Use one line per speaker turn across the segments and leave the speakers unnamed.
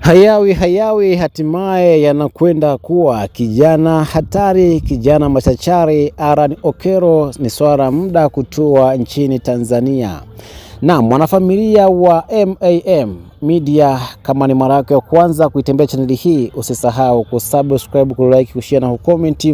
Hayawi hatimaye yanakwenda kuwa kijana hatari, kijana machachari. Aaron Okero ni swala muda kutua nchini Tanzania. Na mwanafamilia wa MAM Media, kama ni mara yako ya kwanza kuitembea channel hii, usisahau kusubscribe, kulike, kushare na kucomment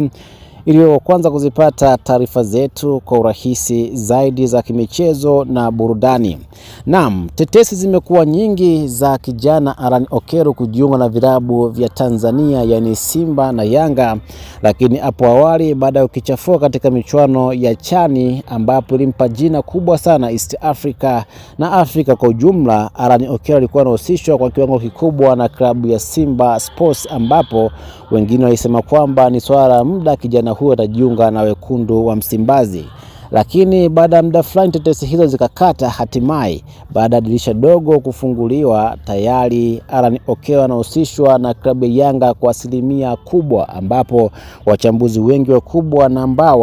ili kwanza kuzipata taarifa zetu kwa urahisi zaidi za kimichezo na burudani. Naam, tetesi zimekuwa nyingi za kijana Aaron Okero kujiunga na vilabu vya Tanzania, yani Simba na Yanga, lakini hapo awali baada ya kuchafua katika michuano ya Chani ambapo ilimpa jina kubwa sana East Africa na Afrika kwa ujumla, Aaron Okero alikuwa anahusishwa kwa kiwango kikubwa na klabu ya Simba Sports, ambapo wengine walisema kwamba ni swala muda kijana huyo atajiunga na wekundu wa Msimbazi. Lakini baada ya muda fulani tetesi hizo zikakata. Hatimaye baada ya dirisha dogo kufunguliwa, tayari Aaron Okero anahusishwa na klabu ya Yanga kwa asilimia kubwa, ambapo wachambuzi wengi wakubwa na ambao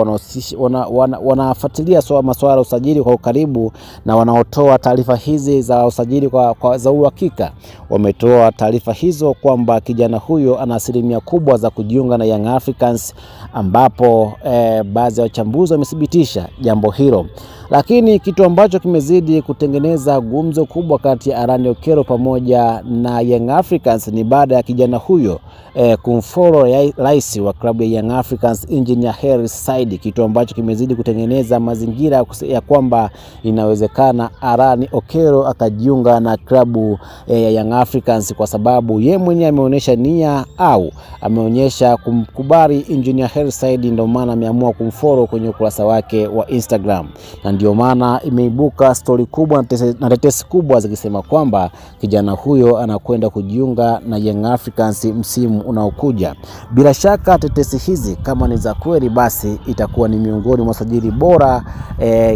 wanafuatilia masuala ya usajili kwa ukaribu na wanaotoa taarifa hizi za usajili kwa za uhakika wametoa taarifa hizo kwamba kijana huyo ana asilimia kubwa za kujiunga na Young Africans, ambapo baadhi ya wachambuzi wamethibitisha jambo hilo. Lakini kitu ambacho kimezidi kutengeneza gumzo kubwa kati ya Aaron Okero pamoja na Young Africans ni baada ya kijana huyo kumfollow rais wa klabu ya Young Africans Engineer Hersi Said, kitu ambacho kimezidi kutengeneza mazingira ya kwamba inawezekana Aaron Okero akajiunga na klabu ya Young Africans, kwa sababu yeye mwenyewe ameonyesha nia au ameonyesha kumkubali Engineer Hersi Said, ndio maana ameamua kumfollow kwenye ukurasa wake wa Instagram. Na ndio maana imeibuka story kubwa na tetesi kubwa zikisema kwamba kijana huyo anakwenda kujiunga na Young Africans msimu unaokuja. Bila shaka tetesi hizi kama ni za kweli, basi itakuwa ni miongoni mwa sajili bora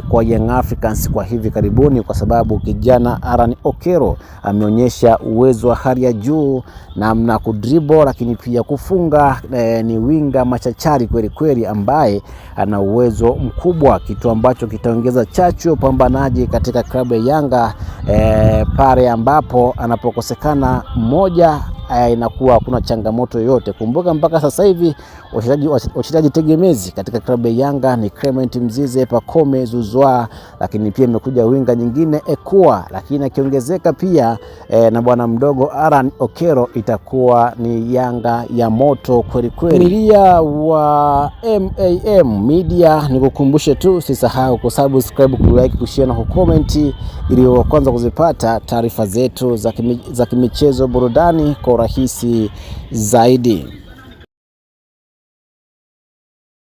kwa Young Africans kwa hivi karibuni, kwa sababu kijana Aaron Okero ameonyesha uwezo wa hali ya juu, namna kudribble, lakini pia kufunga. Ni winga machachari kweli kweli ambaye ana uwezo mkubwa, kitu ambacho kitaongeza chachu upambanaji katika klabu ya Yanga pale ambapo anapokosekana mmoja inakuwa hakuna changamoto yoyote. Kumbuka mpaka sasa hivi wachezaji tegemezi katika klabu ya Yanga ni Clement Mzize, Pacome Zouzoua, lakini pia imekuja winga nyingine Ekua, lakini akiongezeka pia na bwana mdogo Aaron Okero, itakuwa ni Yanga ya moto kweli kweli. Familia wa MAM Media, nikukumbushe tu usisahau kusubscribe, kulike, kushare na kucomment ili kwanza kuzipata taarifa zetu za kimichezo burudani kwa urahisi zaidi.